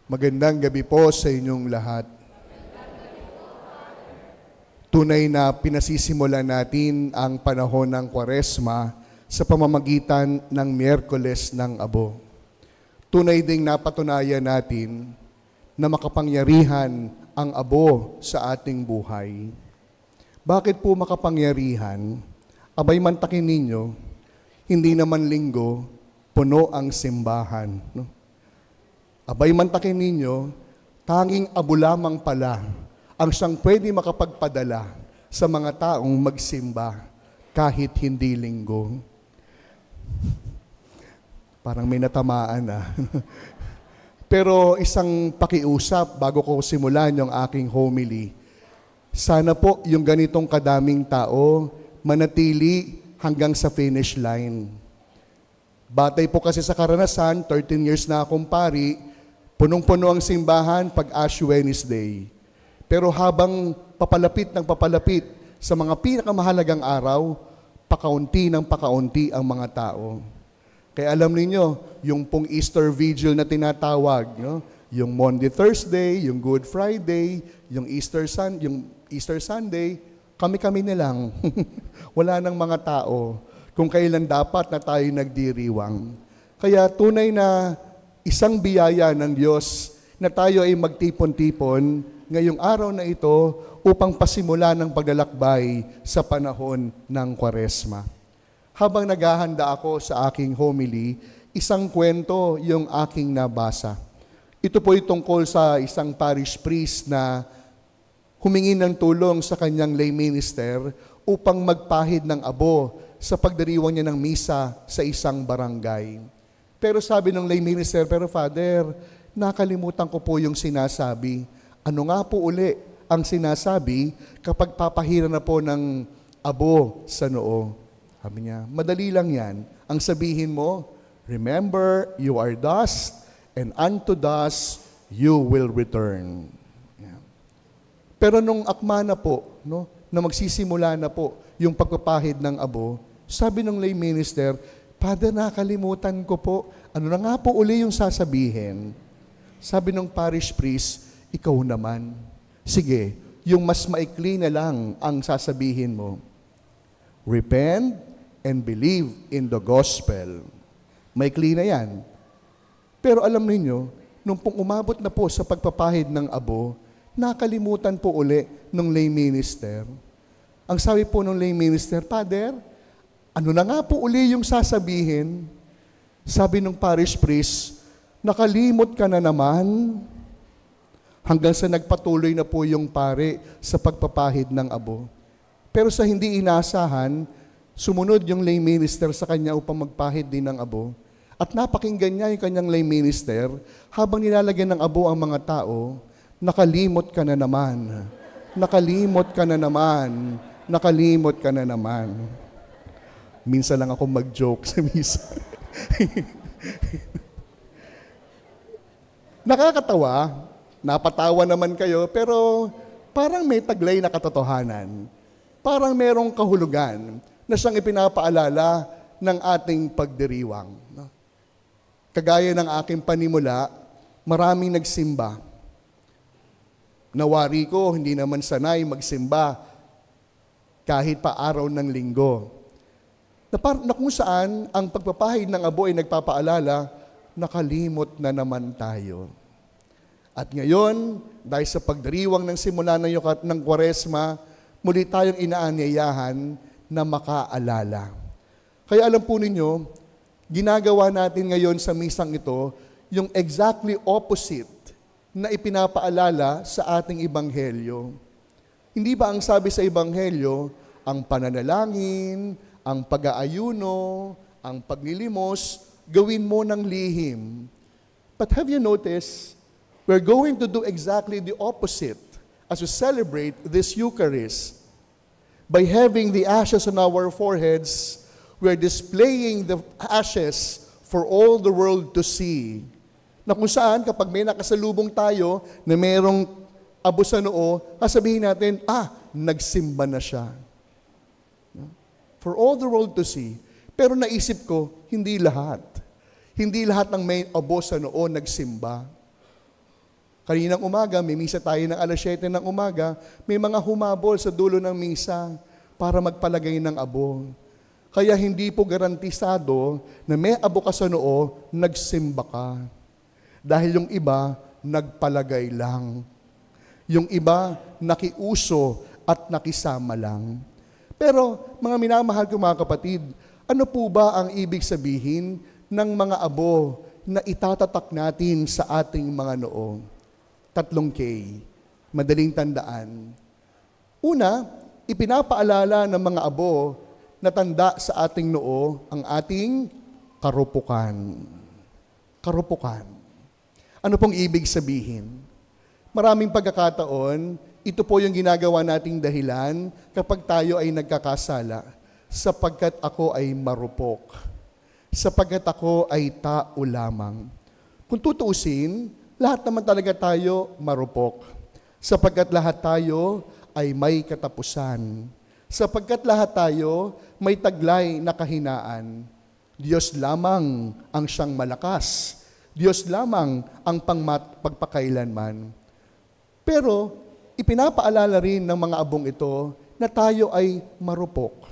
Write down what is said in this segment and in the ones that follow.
Magandang gabi po sa inyong lahat. Tunay na pinasisimulan natin ang panahon ng Kwaresma sa pamamagitan ng Miyerkules ng Abo. Tunay ding napatunayan natin na makapangyarihan ang Abo sa ating buhay. Bakit po makapangyarihan? Abay mantakin ninyo, hindi naman linggo, puno ang simbahan. No? Abay mantakin ninyo, tanging abo lamang pala ang siyang pwede makapagpadala sa mga taong magsimba kahit hindi linggo. Parang may natamaan na. Pero isang pakiusap bago ko simulan yung aking homily. Sana po yung ganitong kadaming tao manatili hanggang sa finish line. Batay po kasi sa karanasan, 13 years na akong pari, punong-puno ang simbahan pag Ash Wednesday. Pero habang papalapit sa mga pinakamahalagang araw, pakaunti ng pakaunti ang mga tao. Kaya alam ninyo, yung pong Easter Vigil na tinatawag, no? Yung Monday, Thursday, yung Good Friday, yung Easter Sunday, kami-kami na lang. Wala nang mga tao kung kailan dapat na tayo nagdiriwang. Kaya tunay na isang biyaya ng Diyos na tayo ay magtipon-tipon ngayong araw na ito upang pasimula ng paglalakbay sa panahon ng Kwaresma. Habang naghahanda ako sa aking homily, isang kwento yung aking nabasa. Ito po ay tungkol sa isang parish priest na humingi ng tulong sa kanyang lay minister upang magpahid ng abo sa pagdiriwang niya ng misa sa isang barangay. Pero sabi ng lay minister, pero Father, nakalimutan ko po yung sinasabi. Ano nga po uli ang sinasabi kapag papahira na po ng abo sa noo? Sabi niya, madali lang yan. Ang sabihin mo, remember, you are dust, and unto dust you will return. Yeah. Pero nung akma na po, no, na magsisimula na po yung pagpapahid ng abo, sabi ng lay minister, Father, nakalimutan ko po. Ano na nga po uli yung sasabihin? Sabi ng parish priest, ikaw naman. Sige, yung mas maikli na lang ang sasabihin mo. Repent and believe in the gospel. Maikli na yan. Pero alam niyo, nung pong umabot na po sa pagpapahid ng abo, nakalimutan po uli ng lay minister. Ang sabi po ng lay minister, Father, ano na nga po uli yung sasabihin? Sabi ng parish priest, nakalimot ka na naman. Hanggang sa nagpatuloy na po yung pare sa pagpapahid ng abo. Pero sa hindi inasahan, sumunod yung lay minister sa kanya upang magpahid din ng abo. At napakinggan niya yung kanyang lay minister, habang nilalagyan ng abo ang mga tao, nakalimot ka na naman. Nakalimot ka na naman. Nakalimot ka na naman. Minsan lang ako mag-joke sa misa. Nakakatawa, napatawa naman kayo, pero parang may taglay na katotohanan. Parang merong kahulugan na siyang ipinapaalala ng ating pagdiriwang. Kagaya ng aking panimula, maraming nagsimba. Nawari ko, hindi naman sanay magsimba kahit pa araw ng linggo. Na kung saan ang pagpapahid ng abo ay nagpapaalala, nakalimot na naman tayo. At ngayon, dahil sa pagdiriwang ng simula ng Kwaresma, muli tayong inaanyayahan na makaalala. Kaya alam po ninyo, ginagawa natin ngayon sa misang ito, yung exactly opposite na ipinapaalala sa ating Ebanghelyo. Hindi ba ang sabi sa Ebanghelyo, ang pananalangin, ang pag-aayuno, ang paglilimos, gawin mo ng lihim. But have you noticed, we're going to do exactly the opposite as we celebrate this Eucharist. By having the ashes on our foreheads, we're displaying the ashes for all the world to see. Na kung saan, kapag may nakasalubong tayo na mayroong abo sa noo, sasabihin natin, nagsimba na siya. For all the world to see. Pero naisip ko, hindi lahat. Hindi lahat ng may abo sa noo nagsimba. Kaninang umaga, may misa tayo ng 7:00 ng umaga, may mga humabol sa dulo ng misa para magpalagay ng abo. Kaya hindi po garantisado na may abo ka sa noo, nagsimba ka. Dahil yung iba, nagpalagay lang. Yung iba, nakiuso at nakisama lang. Pero, mga minamahal ko mga kapatid, ano po ba ang ibig sabihin ng mga abo na itatatak natin sa ating mga noo? 3 K. Madaling tandaan. Una, ipinapaalala ng mga abo na tanda sa ating noo ang ating karupukan. Karupukan. Ano pong ibig sabihin? Maraming pagkakataon, ito po yung ginagawa nating dahilan kapag tayo ay nagkakasala, sapagkat ako ay marupok, sapagkat ako ay tao lamang. Kung tutuusin, lahat naman talaga tayo marupok, sapagkat lahat tayo ay may katapusan, sapagkat lahat tayo may taglay na kahinaan. Diyos lamang ang siyang malakas, Diyos lamang ang pagpakailanman. Pero, ipinapaalala rin ng mga abong ito na tayo ay marupok.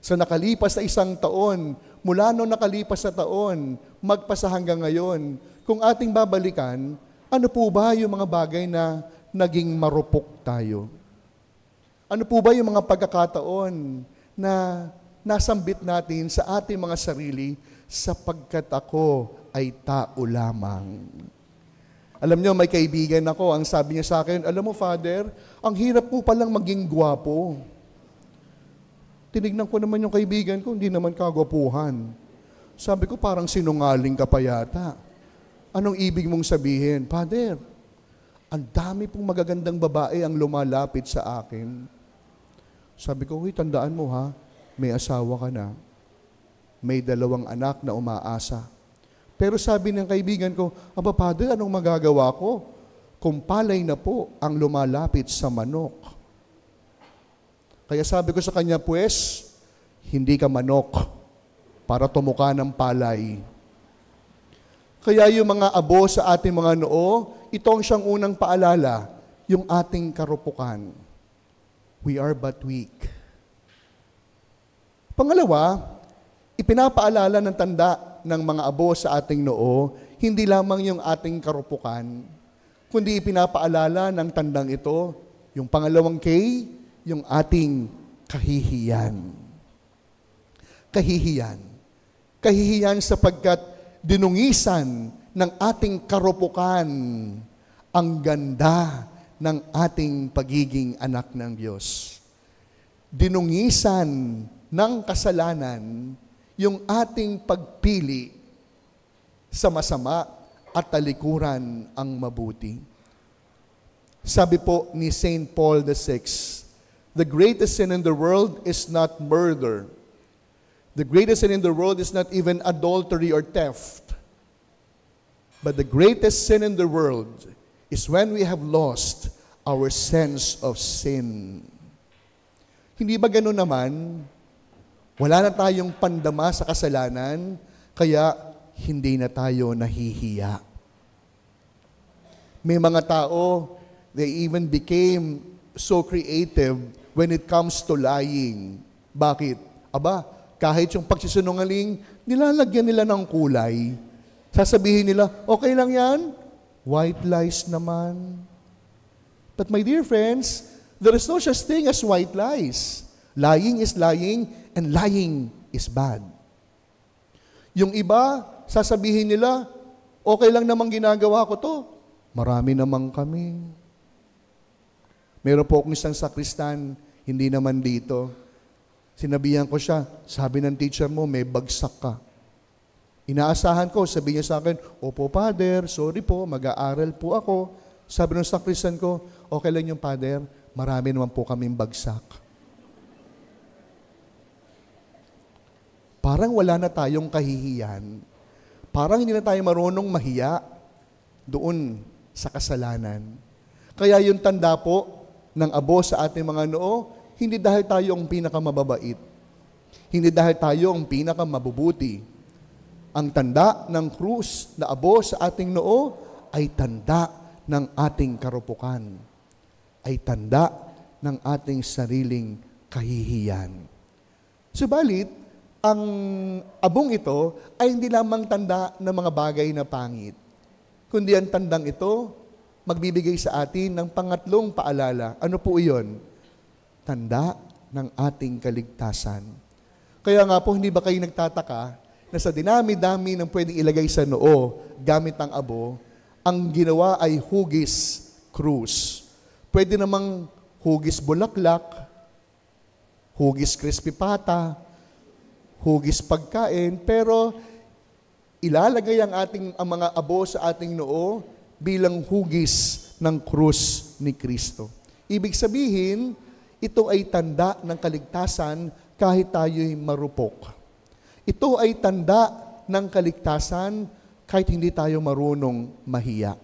Sa nakalipas na 1 taon, mula noong nakalipas na taon, magpasa hanggang ngayon, kung ating babalikan, ano po ba yung mga bagay na naging marupok tayo? Ano po ba yung mga pagkakataon na nasambit natin sa ating mga sarili sapagkat ako ay tao lamang? Alam niyo, may kaibigan ako, ang sabi niya sa akin, alam mo, Father, ang hirap po palang maging gwapo. Tinignan ko naman yung kaibigan ko, hindi naman kagwapuhan. Sabi ko, parang sinungaling ka pa yata. Anong ibig mong sabihin? Father, ang dami pong magagandang babae ang lumalapit sa akin. Sabi ko, tandaan mo ha, may asawa ka na. May 2 anak na umaasa. Pero sabi ng kaibigan ko, Aba, Father, anong magagawa ko? Kung palay na po ang lumalapit sa manok. Kaya sabi ko sa kanya, pues, hindi ka manok para tumuka ng palay. Kaya yung mga abo sa ating mga noo, ito ang siyang unang paalala, yung ating karupukan. We are but weak. Pangalawa, ipinapaalala ng tanda ng mga abo sa ating noo, hindi lamang yung ating karupukan, kundi ipinapaalala ng tandang ito, yung pangalawang K, yung ating kahihiyan. Kahihiyan. Kahihiyan sapagkat dinungisan ng ating karupukan ang ganda ng ating pagiging anak ng Diyos. Dinungisan ng kasalanan yung ating pagpili sa masama at talikuran ang mabuti. Sabi po ni St. Paul VI, the greatest sin in the world is not murder. The greatest sin in the world is not even adultery or theft. But the greatest sin in the world is when we have lost our sense of sin. Hindi ba gano'n naman? Wala na tayong pandama sa kasalanan, kaya hindi na tayo nahihiya. May mga tao, they even became so creative when it comes to lying. Bakit? Aba, kahit yung pagsisinungaling, nilalagyan nila ng kulay. Sasabihin nila, okay lang yan? White lies naman. But my dear friends, there is no such thing as white lies. Lying is lying, and lying is bad. Yung iba, sasabihin nila, okay lang namang ginagawa ko to. Marami namang kami. Meron po akong isang sakristan, hindi naman dito. Sinabihan ko siya, sabi ng teacher mo, may bagsak ka. Inaasahan ko, sabi niya sa akin, opo, Father, sorry po, mag-aaral po ako. Sabi ng sakristan ko, okay lang yung Father, marami naman po kaming bagsak. Parang wala na tayong kahihiyan. Parang hindi na tayo marunong mahiya doon sa kasalanan. Kaya yung tanda po ng abo sa ating mga noo, hindi dahil tayo ang pinakamababait. Hindi dahil tayo ang pinakamabubuti. Ang tanda ng krus na abo sa ating noo ay tanda ng ating karupukan, ay tanda ng ating sariling kahihiyan. Subalit, ang abong ito ay hindi lamang tanda ng mga bagay na pangit, kundi ang tandang ito magbibigay sa atin ng pangatlong paalala. Ano po iyon? Tanda ng ating kaligtasan. Kaya nga po, hindi ba kayo nagtataka na sa dinami-dami ng pwedeng ilagay sa noo gamit ang abo, ang ginawa ay hugis krus. Pwede namang hugis bulaklak, hugis crispy pata, hugis pagkain, pero ilalagay ang mga abo sa ating noo bilang hugis ng krus ni Kristo. Ibig sabihin, ito ay tanda ng kaligtasan kahit tayo'y marupok. Ito ay tanda ng kaligtasan kahit hindi tayo marunong mahiya.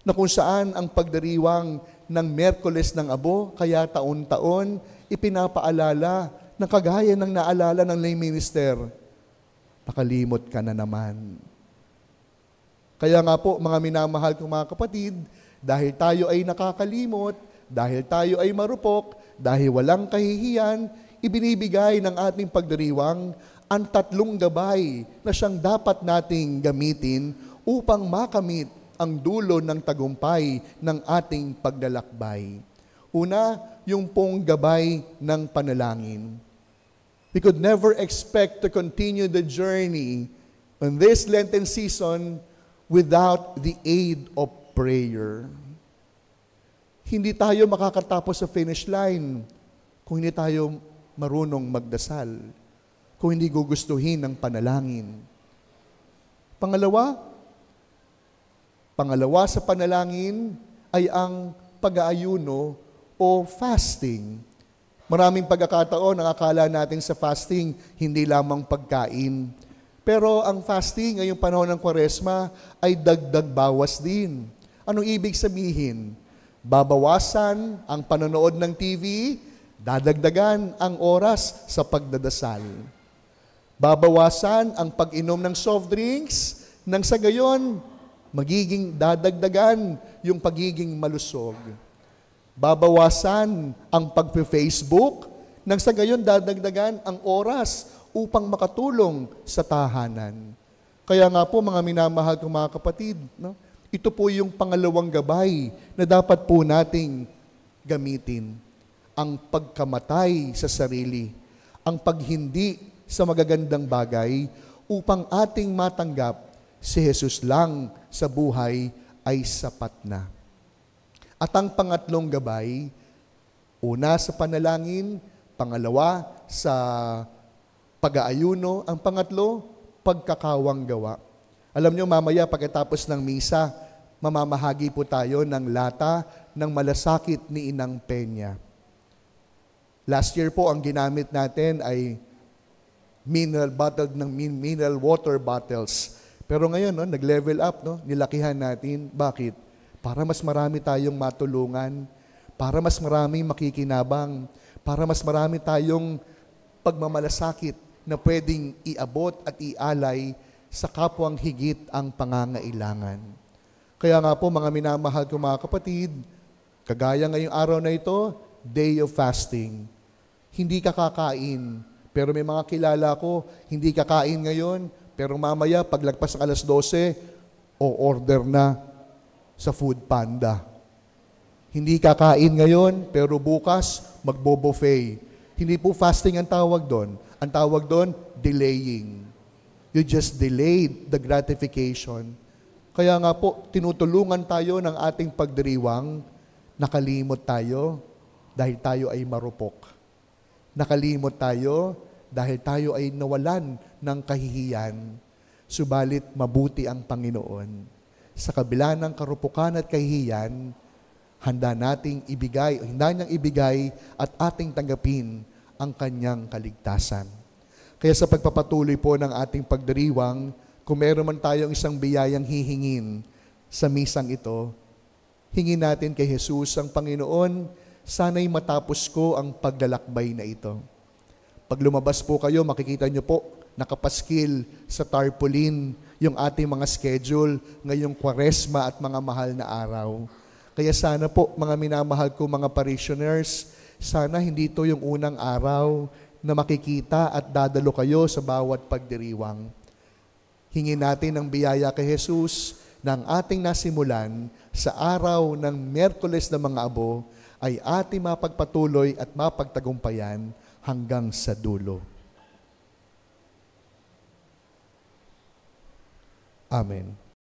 Na kung saan ang pagdiriwang ng Miyerkules ng Abo, kaya taon-taon, ipinapaalala na kagaya ng naalala ng lay minister, nakalimot ka na naman. Kaya nga po, mga minamahal kong mga kapatid, dahil tayo ay nakakalimot, dahil tayo ay marupok, dahil walang kahihiyan, ibinibigay ng ating pagdiriwang ang tatlong gabay na siyang dapat nating gamitin upang makamit ang dulo ng tagumpay ng ating paglalakbay. Una, yung pong gabay ng panalangin. We could never expect to continue the journey in this Lenten season without the aid of prayer. Hindi tayo makakatapos sa finish line kung hindi tayo marunong magdasal, kung hindi gugustuhin ng panalangin. Pangalawa sa panalangin ay ang pag-aayuno o fasting. Maraming pagkakataon ang akala natin sa fasting, hindi lamang pagkain. Pero ang fasting ngayong panahon ng Kwaresma ay dagdag bawas din. Anong ibig sabihin? Babawasan ang panonood ng TV, dadagdagan ang oras sa pagdadasal. Babawasan ang pag-inom ng soft drinks, nang sa gayon, magiging dadagdagan yung pagiging malusog. Babawasan ang pag-Facebook, nang sa gayon dadagdagan ang oras upang makatulong sa tahanan. Kaya nga po mga minamahal kong mga kapatid, no? Ito po yung pangalawang gabay na dapat po nating gamitin. Ang pagkamatay sa sarili, ang paghindi sa magagandang bagay upang ating matanggap si Jesus lang sa buhay ay sapat na. At ang pangatlong gabay, una sa panalangin, pangalawa sa pag-aayuno, ang pangatlo, pagkakawang gawa. Alam nyo, mamaya pagkatapos ng misa, mamamahagi po tayo ng lata ng malasakit ni Inang Peña. Last year po, ang ginamit natin ay mineral water bottles. Pero ngayon, no, nag-level up, no? Nilakihan natin. Bakit? Para mas marami tayong matulungan, para mas marami makikinabang, para mas marami tayong pagmamalasakit na pwedeng iabot at ialay sa kapwang higit ang pangangailangan. Kaya nga po, mga minamahal ko mga kapatid, kagaya ngayong araw na ito, day of fasting. Hindi ka kakain, pero may mga kilala ko, hindi kakain ngayon, pero mamaya, paglagpas ng alas 12, o-order na sa Food Panda. Hindi kakain ngayon, pero bukas, magbo-buffet. Hindi po fasting ang tawag doon. Ang tawag doon, delaying. You just delayed the gratification. Kaya nga po, tinutulungan tayo ng ating pagdiriwang, nakalimot tayo dahil tayo ay marupok. Nakalimot tayo dahil tayo ay nawalan ng kahihiyan. Subalit mabuti ang Panginoon. Sa kabila ng karupukan at kahihiyan, handa niyang ibigay at ating tanggapin ang kanyang kaligtasan. Kaya sa pagpapatuloy po ng ating pagdiriwang, kung meron man tayong isang biyayang hihingin sa misang ito, hingin natin kay Jesus ang Panginoon, sana'y matapos ko ang paglalakbay na ito. Pag lumabas po kayo, makikita nyo po, nakapaskil sa tarpaulin yung ating mga schedule ngayong Kwaresma at mga mahal na araw. Kaya sana po, mga minamahal ko mga parishioners, sana hindi ito yung unang araw na makikita at dadalo kayo sa bawat pagdiriwang. Hingin natin ang biyaya kay Jesus na ang ating nasimulan sa araw ng Miyerkules ng mga Abo ay ating mapagpatuloy at mapagtagumpayan hanggang sa dulo. Amen.